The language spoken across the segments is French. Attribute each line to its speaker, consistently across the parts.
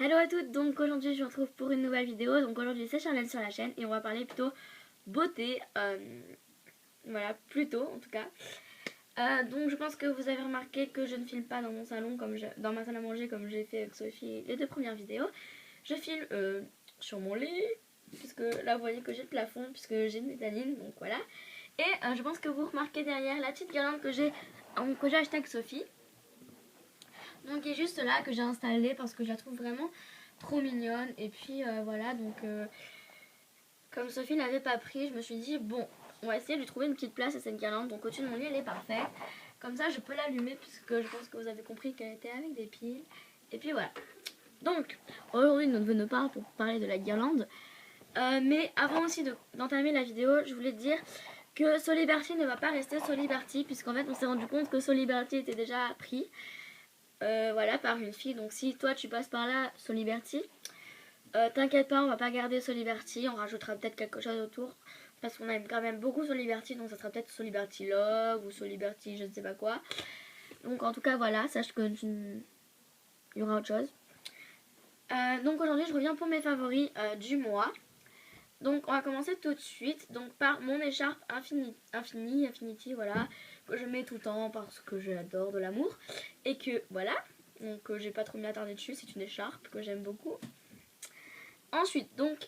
Speaker 1: Hello à toutes, donc aujourd'hui je vous retrouve pour une nouvelle vidéo. Donc aujourd'hui c'est Charlène sur la chaîne et on va parler plutôt beauté, voilà, plutôt en tout cas. Donc je pense que vous avez remarqué que je ne filme pas dans mon salon, dans ma salle à manger comme j'ai fait avec Sophie les deux premières vidéos. Je filme sur mon lit, puisque là vous voyez que j'ai le plafond, puisque j'ai une métalline, donc voilà. Et je pense que vous remarquez derrière la petite guirlande que j'ai achetée avec Sophie. Donc qui est juste là, que j'ai installée parce que je la trouve vraiment trop mignonne. Et puis voilà, donc comme Sophie n'avait pas pris, je me suis dit bon, on va essayer de lui trouver une petite place à cette guirlande. Donc au-dessus de mon lit elle est parfaite. Comme ça je peux l'allumer puisque je pense que vous avez compris qu'elle était avec des piles. Et puis voilà. Donc aujourd'hui nous ne venons pas pour parler de la guirlande. Mais avant aussi d'entamer la vidéo, je voulais dire que Soliberty ne va pas rester Soliberty, puisqu'en fait on s'est rendu compte que Soliberty était déjà pris. Voilà, par une fille. Donc si toi tu passes par là, Soliberty, t'inquiète pas, on va pas garder Soliberty, on rajoutera peut-être quelque chose autour, parce qu'on aime quand même beaucoup Soliberty, donc ça sera peut-être Soliberty Love ou Soliberty je ne sais pas quoi. Donc en tout cas voilà, sache que il y aura autre chose. Donc aujourd'hui je reviens pour mes favoris du mois. Donc on va commencer tout de suite donc par mon écharpe Infinity, voilà, que je mets tout le temps parce que j'adore de l'amour. Et que voilà, donc j'ai pas trop mis m'attarder dessus, c'est une écharpe que j'aime beaucoup. Ensuite donc,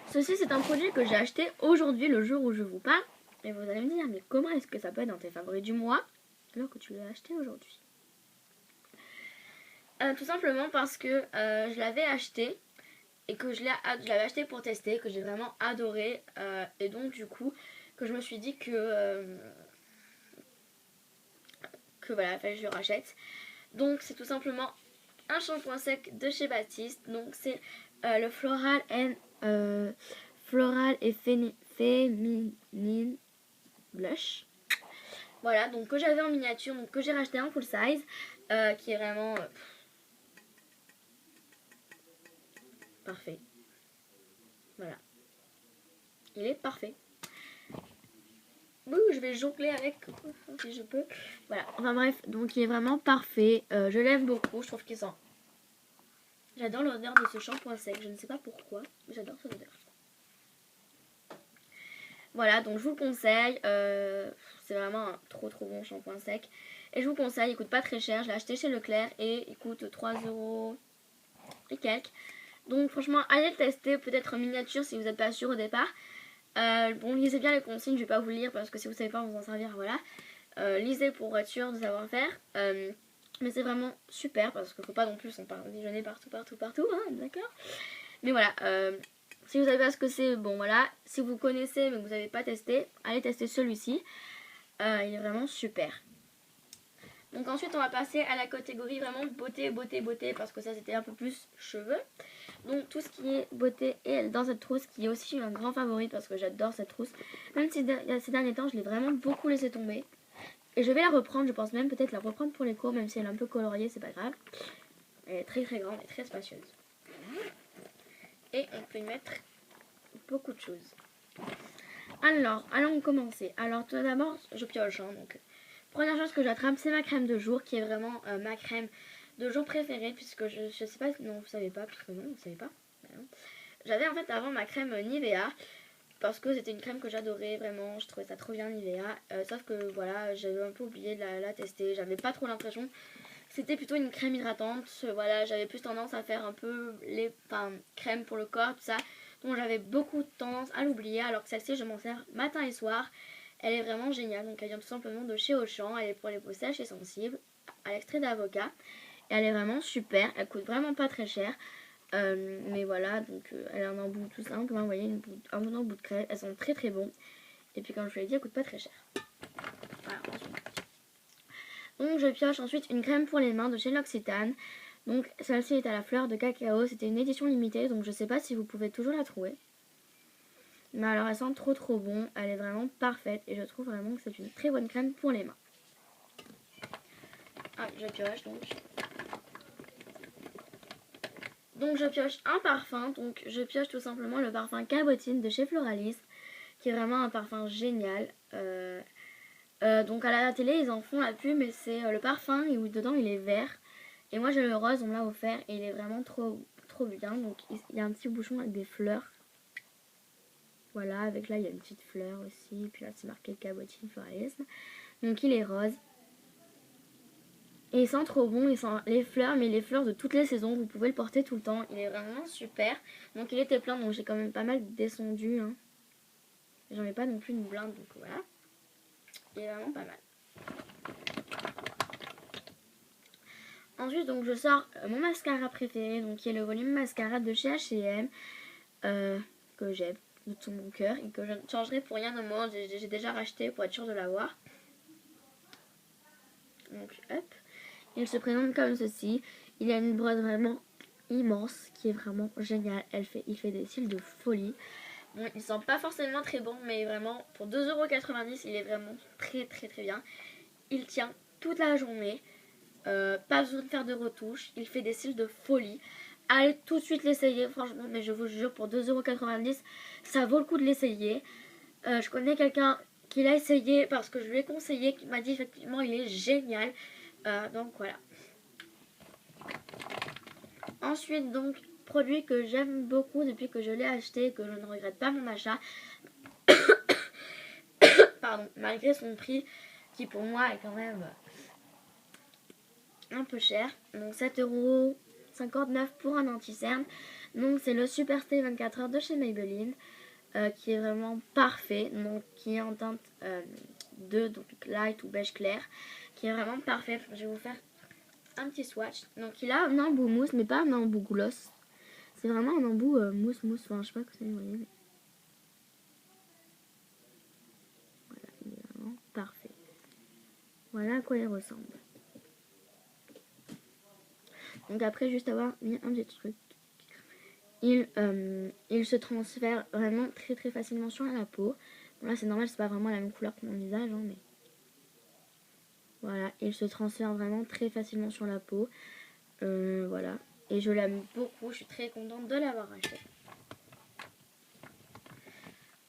Speaker 1: ceci c'est un produit que j'ai acheté aujourd'hui, le jour où je vous parle. Et vous allez me dire, mais comment est-ce que ça peut être dans tes favoris du mois alors que tu l'as acheté aujourd'hui? Tout simplement parce que je l'avais acheté et que je l'avais acheté pour tester, que j'ai vraiment adoré, et donc du coup que je me suis dit que voilà, enfin, je le rachète. Donc c'est tout simplement un shampoing sec de chez Baptiste. Donc c'est le Floral et Féminine Blush. Voilà, donc que j'avais en miniature, donc que j'ai racheté en full size, qui est vraiment parfait. Voilà, il est parfait. Je vais jongler avec si je peux. Voilà, enfin bref, donc il est vraiment parfait. Je l'aime beaucoup, je trouve qu'il sent. J'adore l'odeur de ce shampoing sec, je ne sais pas pourquoi, mais j'adore cette odeur. Voilà, donc je vous le conseille. C'est vraiment un trop bon shampoing sec. Et je vous conseille, il coûte pas très cher. Je l'ai acheté chez Leclerc et il coûte 3€ et quelques. Donc franchement, allez le tester, peut-être en miniature si vous n'êtes pas sûr au départ. Bon, lisez bien les consignes, je vais pas vous lire parce que si vous savez pas vous en servir, voilà. Lisez pour être sûr de savoir faire. Mais c'est vraiment super parce qu'il faut pas non plus s'en visionner partout, hein, d'accord. Mais voilà, si vous savez pas ce que c'est, bon voilà. Si vous connaissez mais que vous n'avez pas testé, allez tester celui-ci. Il est vraiment super. Donc ensuite on va passer à la catégorie vraiment beauté parce que ça c'était un peu plus cheveux. Donc tout ce qui est beauté est dans cette trousse qui est aussi un grand favori parce que j'adore cette trousse. Même si ces derniers temps je l'ai vraiment beaucoup laissé tomber. Et je vais la reprendre, je pense même peut-être la reprendre pour les cours, même si elle est un peu coloriée, c'est pas grave. Elle est très grande et très spacieuse. Et on peut y mettre beaucoup de choses. Alors, allons commencer. Alors tout d'abord, je pioche, hein, donc première chose que j'attrape, c'est ma crème de jour, qui est vraiment ma crème de jour préférée, puisque je sais pas, non vous savez pas, puisque non, vous savez pas. J'avais en fait avant ma crème Nivea, parce que c'était une crème que j'adorais vraiment, je trouvais ça trop bien Nivea, sauf que voilà, j'avais un peu oublié de la tester, j'avais pas trop l'impression. C'était plutôt une crème hydratante, voilà, j'avais plus tendance à faire un peu crème pour le corps, tout ça. Donc j'avais beaucoup tendance à l'oublier, alors que celle-ci je m'en sers matin et soir. Elle est vraiment géniale, donc elle vient tout simplement de chez Auchan, elle est pour les peaux sèches et sensibles, à l'extrait d'avocat. Et elle est vraiment super, elle coûte vraiment pas très cher. Mais voilà, donc elle a un embout tout simple, hein, vous voyez, un bon embout de crème, elles sont très bons. Et puis comme je vous l'ai dit, elle coûte pas très cher. Voilà, donc je pioche ensuite une crème pour les mains de chez L'Occitane. Donc celle-ci est à la fleur de cacao, c'était une édition limitée, donc je sais pas si vous pouvez toujours la trouver. Mais alors elle sent trop bon, elle est vraiment parfaite et je trouve vraiment que c'est une très bonne crème pour les mains. Ah, je pioche donc. Donc je pioche un parfum, donc je pioche tout simplement le parfum Cabotine de chez Floralis, qui est vraiment un parfum génial. Donc à la télé ils en font la pub, mais c'est le parfum et dedans il est vert. Et moi j'ai le rose, on me l'a offert et il est vraiment trop bien. Donc il y a un petit bouchon avec des fleurs. Voilà, avec là il y a une petite fleur aussi. Et puis là c'est marqué Cabotine Floralisme. Donc il est rose. Et il sent trop bon, il sent les fleurs, mais les fleurs de toutes les saisons, vous pouvez le porter tout le temps. Il est vraiment super. Donc il était plein, donc j'ai quand même pas mal descendu. Hein. J'en ai pas non plus une blinde, donc voilà. Il est vraiment pas mal. Ensuite, donc je sors mon mascara préféré, donc qui est le volume mascara de chez H&M, que j'aime de tout mon cœur et que je ne changerai pour rien au monde. J'ai déjà racheté pour être sûre de l'avoir. Donc hop. Il se présente comme ceci. Il a une brosse vraiment immense qui est vraiment géniale. Il fait des cils de folie. Bon, il sent pas forcément très bon, mais vraiment pour 2,90 €, il est vraiment très bien. Il tient toute la journée. Pas besoin de faire de retouches. Il fait des cils de folie. Allez tout de suite l'essayer, franchement, mais je vous jure, pour 2,90 €, ça vaut le coup de l'essayer. Je connais quelqu'un qui l'a essayé parce que je lui ai conseillé, qui m'a dit effectivement il est génial. Donc voilà. Ensuite, donc, produit que j'aime beaucoup depuis que je l'ai acheté et que je ne regrette pas mon achat. Pardon, malgré son prix qui pour moi est quand même un peu cher. Donc 7,59 € pour un anti-cerne. Donc c'est le Super Stay 24 h de chez Maybelline. Qui est vraiment parfait. Donc qui est en teinte 2, donc light ou beige clair. Qui est vraiment parfait. Je vais vous faire un petit swatch. Donc il a un embout mousse, mais pas un embout gloss. C'est vraiment un embout mousse. Enfin, je sais pas que vous voyez, mais voilà, il est vraiment parfait. Voilà à quoi il ressemble. Donc après, juste avoir mis un petit truc. Il se transfère vraiment très facilement sur la peau. Bon, là c'est normal, c'est pas vraiment la même couleur que mon visage, hein, mais voilà, il se transfère vraiment très facilement sur la peau. Voilà, et je l'aime beaucoup, je suis très contente de l'avoir acheté.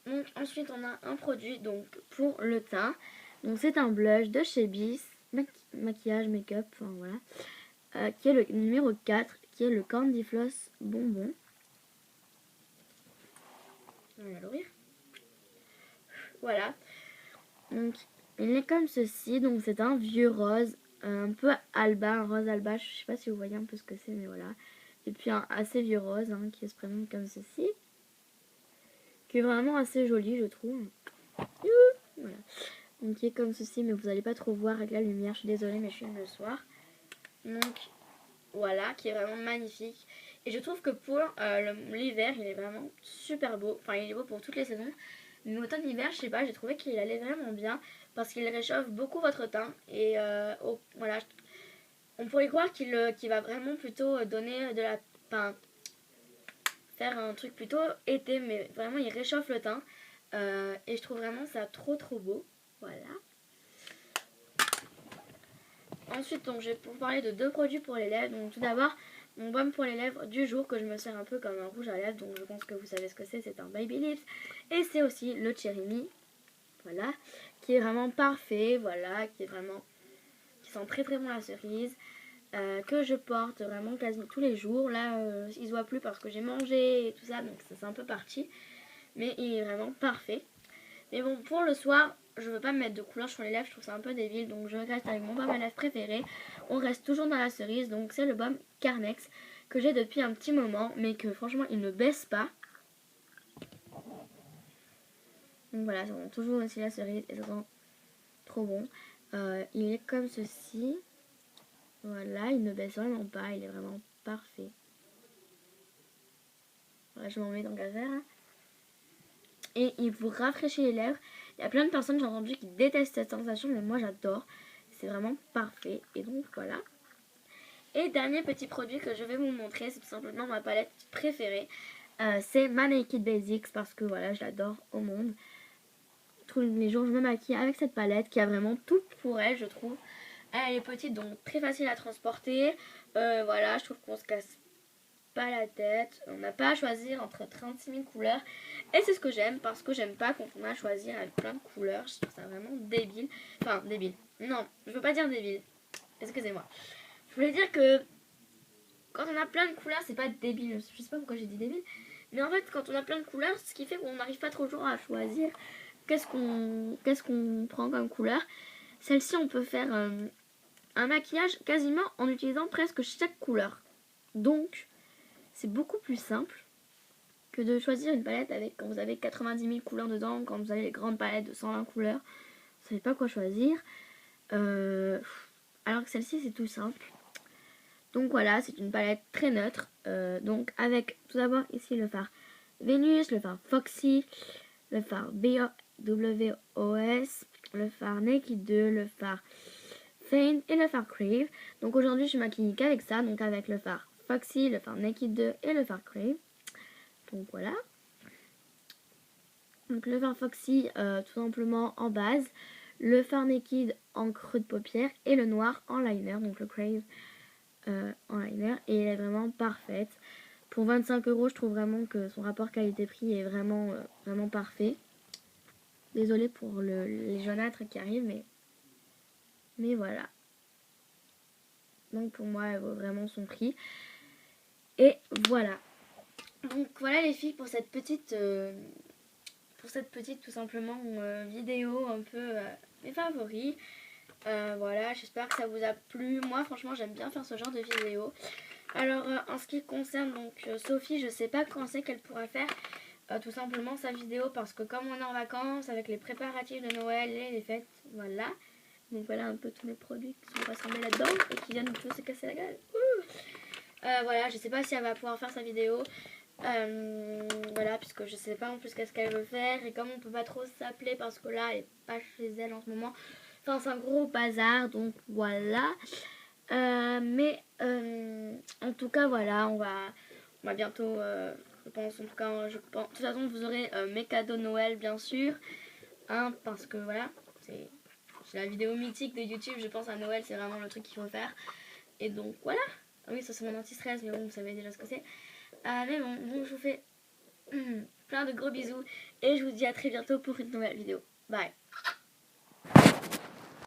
Speaker 1: Donc ensuite on a un produit donc pour le teint. Donc c'est un blush de chez Bis, maquillage, make-up, enfin voilà, qui est le numéro 4, qui est le Candy Floss Bonbon. On va l'ouvrir. Voilà. Donc il est comme ceci. Donc c'est un vieux rose, un peu alba, un rose alba. Je sais pas si vous voyez un peu ce que c'est, mais voilà. Et puis un assez vieux rose hein, qui se présente comme ceci. Qui est vraiment assez joli, je trouve. Voilà. Donc qui est comme ceci, mais vous n'allez pas trop voir avec la lumière. Je suis désolée, mais je filme le soir. Donc voilà, qui est vraiment magnifique. Et je trouve que pour l'hiver, il est vraiment super beau. Enfin, il est beau pour toutes les saisons. Mais automne-hiver, je sais pas, j'ai trouvé qu'il allait vraiment bien. Parce qu'il réchauffe beaucoup votre teint. Et voilà, on pourrait croire qu'il va vraiment plutôt donner de la... Enfin, faire un truc plutôt été. Mais vraiment, il réchauffe le teint. Et je trouve vraiment ça trop beau. Voilà. Ensuite, donc, je vais vous parler de 2 produits pour les lèvres. Donc tout d'abord, mon baume pour les lèvres du jour que je me sers un peu comme un rouge à lèvres. Donc je pense que vous savez ce que c'est un Baby Lips. Et c'est aussi le Cherry Me. Voilà. Qui est vraiment parfait. Voilà. Qui sent très bon la cerise. Que je porte vraiment quasiment tous les jours. Là, il se voit plus parce que j'ai mangé et tout ça. Donc ça c'est un peu parti. Mais il est vraiment parfait. Mais bon, pour le soir, je veux pas me mettre de couleur sur les lèvres, je trouve ça un peu débile. Donc je reste avec mon baume à lèvres préféré. On reste toujours dans la cerise, donc c'est le baume Carmex que j'ai depuis un petit moment, mais que franchement il ne baisse pas. Donc voilà, ça sent toujours aussi la cerise et ça sent trop bon. Il est comme ceci. Voilà, il ne baisse vraiment pas, il est vraiment parfait. Voilà, je m'en mets donc à faire. Et il vous rafraîchit les lèvres. Il y a plein de personnes, j'ai entendu, qui détestent cette sensation, mais moi j'adore. C'est vraiment parfait. Et donc voilà. Et dernier petit produit que je vais vous montrer, c'est tout simplement ma palette préférée. C'est ma Naked Basics parce que voilà, je l'adore au monde. Tous les jours, je me maquille avec cette palette qui a vraiment tout pour elle, je trouve. Elle est petite, donc très facile à transporter. Voilà, je trouve qu'on se casse pas la tête. On n'a pas à choisir entre 36 000 couleurs. Et c'est ce que j'aime parce que j'aime pas quand on a à choisir avec plein de couleurs. Je trouve ça vraiment débile. Enfin, débile. Non, je veux pas dire débile. Excusez-moi. Je voulais dire que quand on a plein de couleurs, c'est pas débile. Je sais pas pourquoi j'ai dit débile. Mais en fait, quand on a plein de couleurs, ce qui fait qu'on n'arrive pas toujours à choisir qu'est-ce qu'on prend comme couleur. Celle-ci, on peut faire un maquillage quasiment en utilisant presque chaque couleur. Donc, c'est beaucoup plus simple que de choisir une palette avec quand vous avez 90 000 couleurs dedans, quand vous avez les grandes palettes de 120 couleurs. Vous savez pas quoi choisir. Alors que celle-ci, c'est tout simple. Donc voilà, c'est une palette très neutre. Donc avec tout d'abord ici le fard Venus, le fard Foxy, le fard BWOS, le fard Naked 2, le fard Faint et le fard Crave. Donc aujourd'hui je maquille qu'avec ça, donc avec le fard Foxy, le fard Naked 2 et le fard Crave. Donc voilà. Donc le fard Foxy tout simplement en base, le fard Naked en creux de paupière et le noir en liner, donc le Crave en liner, et elle est vraiment parfaite. Pour 25 €, je trouve vraiment que son rapport qualité-prix est vraiment, vraiment parfait. Désolée pour les jaunâtres qui arrivent, mais voilà. Donc pour moi, elle vaut vraiment son prix. Et voilà. Donc voilà les filles pour cette petite tout simplement vidéo un peu mes favoris. Voilà, j'espère que ça vous a plu. Moi franchement j'aime bien faire ce genre de vidéo. Alors en ce qui concerne donc Sophie, je sais pas quand c'est qu'elle pourra faire tout simplement sa vidéo, parce que comme on est en vacances avec les préparatifs de Noël et les fêtes, voilà. Donc voilà un peu tous mes produits qui sont rassemblés là-dedans et qui viennent tous se casser la gueule. Voilà, je sais pas si elle va pouvoir faire sa vidéo. Voilà, puisque je sais pas en plus qu'est-ce qu'elle veut faire, et comme on peut pas trop s'appeler parce que là elle est pas chez elle en ce moment, enfin c'est un gros bazar, donc voilà. Mais en tout cas voilà, on va bientôt je pense, en tout cas je pense, de toute façon vous aurez mes cadeaux de Noël bien sûr, hein, parce que voilà, c'est la vidéo mythique de YouTube, je pense à Noël, c'est vraiment le truc qu'il faut faire. Et donc voilà. Ah oui, ça c'est mon anti-stress, mais bon, vous savez déjà ce que c'est. Mais bon, je vous fais plein de gros bisous et je vous dis à très bientôt pour une nouvelle vidéo. Bye.